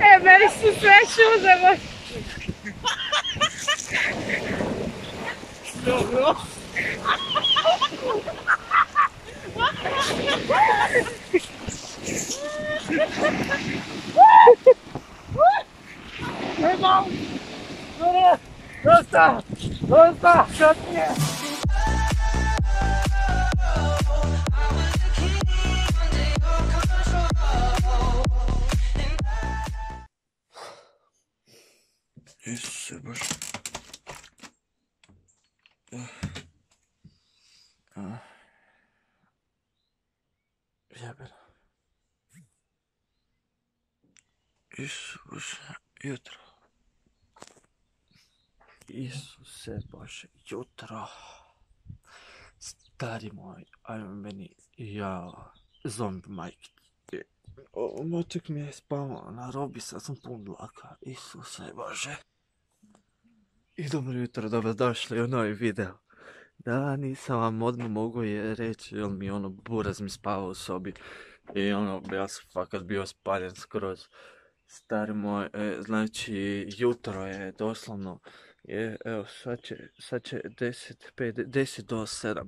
E, meni su sve šuze. Dobro. Nemam! Dosta! Dosta! Šatnije! Isuse Bože. Jebeno. Isuse, jutro. Isuse Bože, jutro. Stari moj, ajme meni, jao, zombi majke. Moćak mi je spavao na robi, sad sam pun dlaka. Isuse Bože. I dobro jutro, dobrodošli u novi video. Da, nisam vam odmah mogu reći, jer mi buraz mi spavao u sobi. I ja sam fakat bio spaljen skroz. Stari moj, znači jutro je doslovno, evo sad će 10 do 7.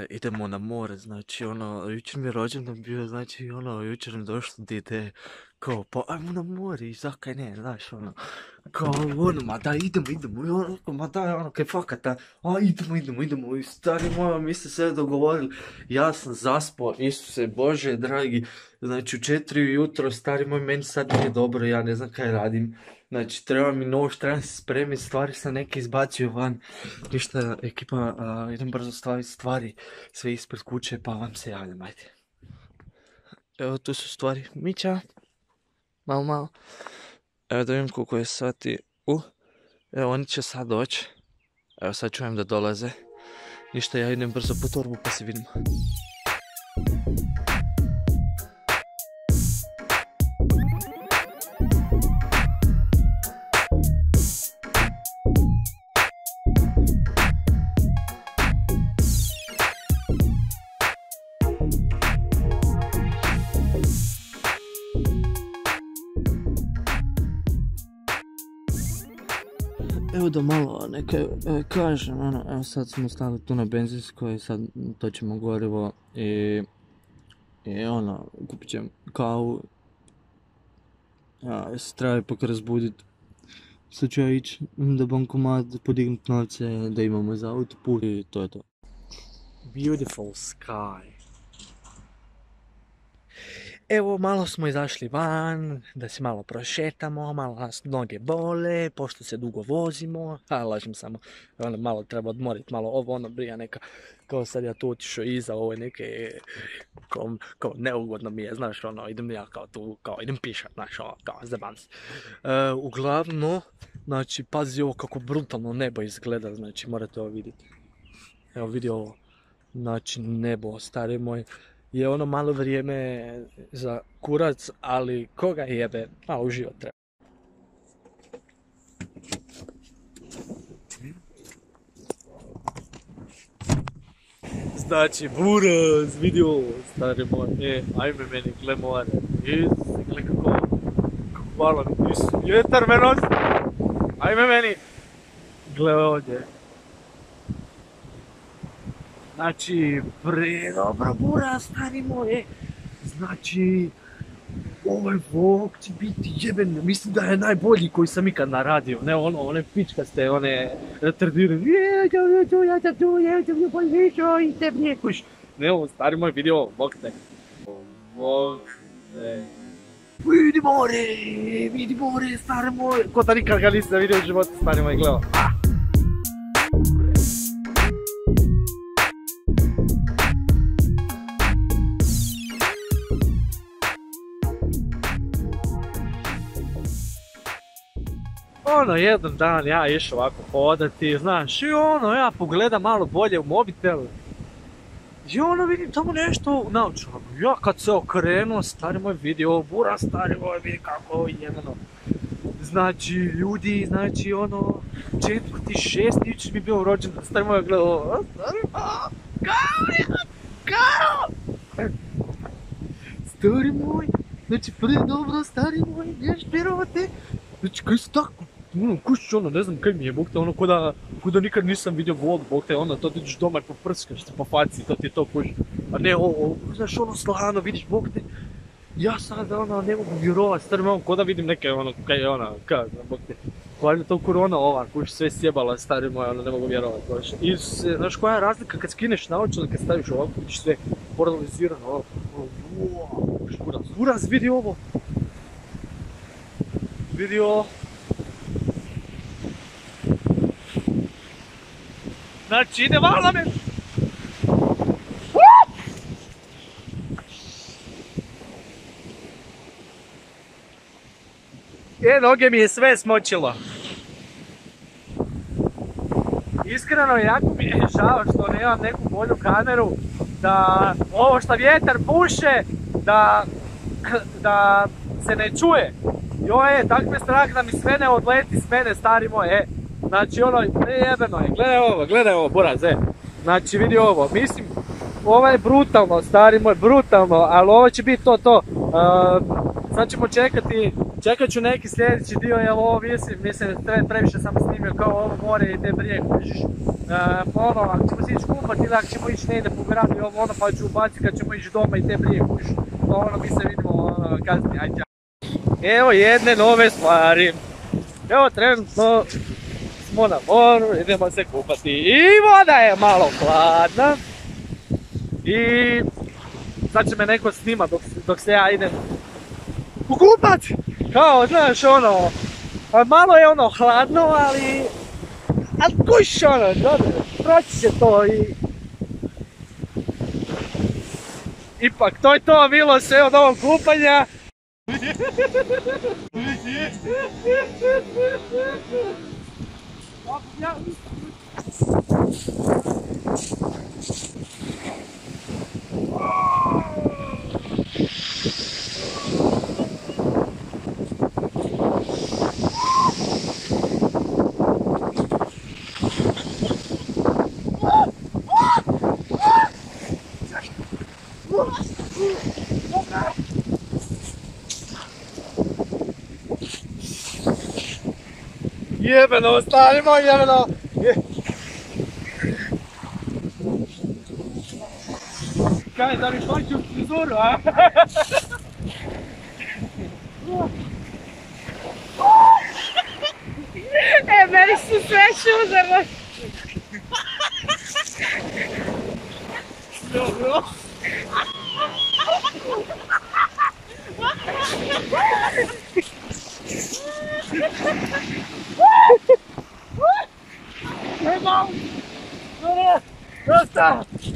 Idemo na more, znači jučer mi je rođendan bio, znači jučer mi došlo da ide kao pa ajmo na more i zakaj ne, znaš kao ma da idemo i ma da kaj fakata, a idemo i stari moj, mi ste sve dogovorili, ja sam zaspao, Isuse Bože dragi, znači u 4 jutro, stari moj, meni sad nije dobro, ja ne znam kaj radim. Znači, treba mi nož, trebam se spremiti, stvari sam neke izbacio van. Ništa, ekipa, idem brzo staviti stvari, sve ispred kuće, pa vam se javljam, ajde. Evo, tu su stvari Mića. Malo. Evo da vidim koliko je sati. Evo, oni će sad doći. Evo, sad čujem da dolaze. Ništa, ja idem brzo po torbu, pa se vidimo. Evo da malo neka kažem, evo sad smo stali tu na benzinskoj, sad točimo gorivo i kupit ćemo kavu. Ja se treba ipak razbudit. Sad ću ja ići da bankomat podignut novce da imamo za autoput i to je to. Beautiful sky. Evo, malo smo izašli van, da se malo prošetamo, malo nas noge bole, pošto se dugo vozimo, lažem samo, malo treba odmoriti, malo ovo, brija neka, kao sad ja tu otišao iza ove neke, kao neugodno mi je, znaš, idem ja kao tu, idem pišat, znaš, kao zebam se. Uglavnom, znači, pazi ovo kako brutalno nebo izgleda, znači, morate ovo vidjeti. Evo, vidi ovo, znači, nebo, stari moj. Je malo vrijeme za kurac, ali koga jebe, malo uživat treba. Znači, buraz, vidi ovo, stari moj, ajme meni, gle more, gle kako hvala mi, vjetar me nosi, ajme meni, gle ovdje. Znači, dobro buraz, stari moj, znači, ovaj vlog će biti jeben, mislim da je najbolji koji sam ikad naradio, ne one pičkaste, one retardirane, ja sam tu, boljišo i te mlijekuš, ne ovo, stari moj video, bok te. Vidi more, stari moj, ko da nikad ga nisam vidio u životu, stari moj, gledao. Jedan dan ja išao ovako hodati, znaš, i ja pogledam malo bolje u mobitel. I vidim tamo nešto u naočalu. Ja kad se okrenuo, stari moj video, bura stari moj, vidi kako je jebeno. Znači, ljudi, znači, 4.6. jučer mi je bio rođendan, stari moj gledao, stari moj, kao! Stari moj, znači dobro, stari moj, neš vjerovati. Znači kaj si tako, kućić ono, ne znam kaj mi je, bog te, ono ko da nikad nisam vidio vodu, bog te, ono, to ti ideš doma i poprskaš se po faci, to ti je to kuć. A ne ovo, znaš ono slano, vidiš, bog te, ja sad ono ne mogu vjerovat, stari moj, ko da vidim neke ono, kaj je ona, kaj znam, bog te. Valjda to korona ova, kuć sve sjebala, stari moj, ono ne mogu vjerovat, baš. I znaš koja je razlika kad skineš naočale, kad staviš ovako, vidiš sve poralizirano, ovako, buraz, vidi ovo. Vidi ovo. Znači ide vala me. Noge mi je sve smočilo. Iskreno, jako mi je žao što nemam neku bolju kameru, da ovo što vjetar puše, da se ne čuje. Joj, tak me strah da mi sve ne odleti s mene, stari moj, Znači ono, jebeno je, gledaj ovo, buraz, Znači vidi ovo, mislim, ovo je brutalno, stari moj, brutalno, ali ovo će biti to. Sad ćemo čekat ću neki sljedeći dio, jer ovo mislim, previše sam snimio kao ovo more i te brijeg, kužiš. Ono, ako ćemo se ići kupat ili ako ćemo ići negdje po gradu i ovo ono, pa ću ubaciti kad ćemo ići doma i te brijeg, kužiš. Ono, mi se vidimo kasnije, ajde. Evo jedne nove stvari. Evo trenutno smo na moru, idemo se kupati i voda je malo hladna. I sad će me neko snima dok se ja idem kupat. Kao, znaš ono, malo je ono hladno, ali kuš ono, dobro, proći će to i... Ipak, to je to, bilo sve od ovog kupanja. Jebeno, stari moj, jebeno! Kaj, da mi plaću frizuru, a? Meni su sve šuze, Dobro.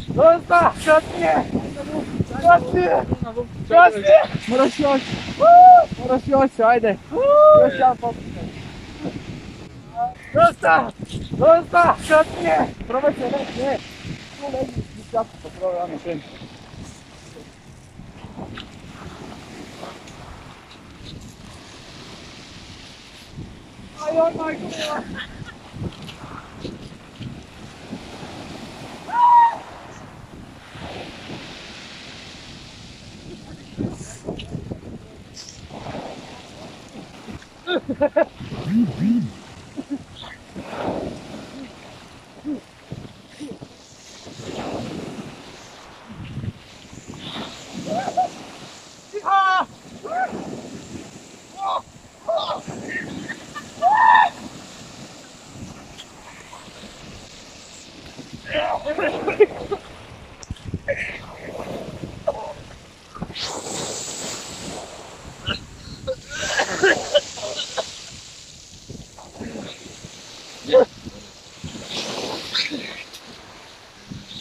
Dosta, kasnije! Moraš još, ajde! Još jedan popušaj! Dosta, kasnije! Probaj se, ne! Tu leži, nisam pa probaj, ja ne krenu. Ajoj, majko mila!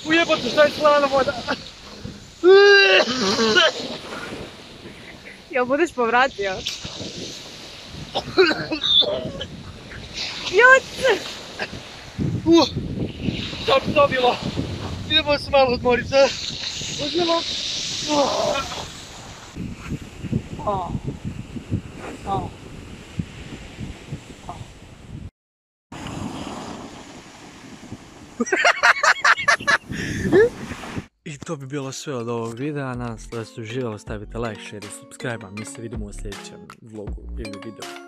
Ujebate, šta je slana voda? Jel budeš povratio? Jut! Šta bi to bilo? Idemo se malo odmorit, a? Uzmemo. to bi bilo sve od ovog videa. Nadam se da ste uživali, stavite like, share i subscribe. Mi se vidimo u sljedećem vlogu ili videu.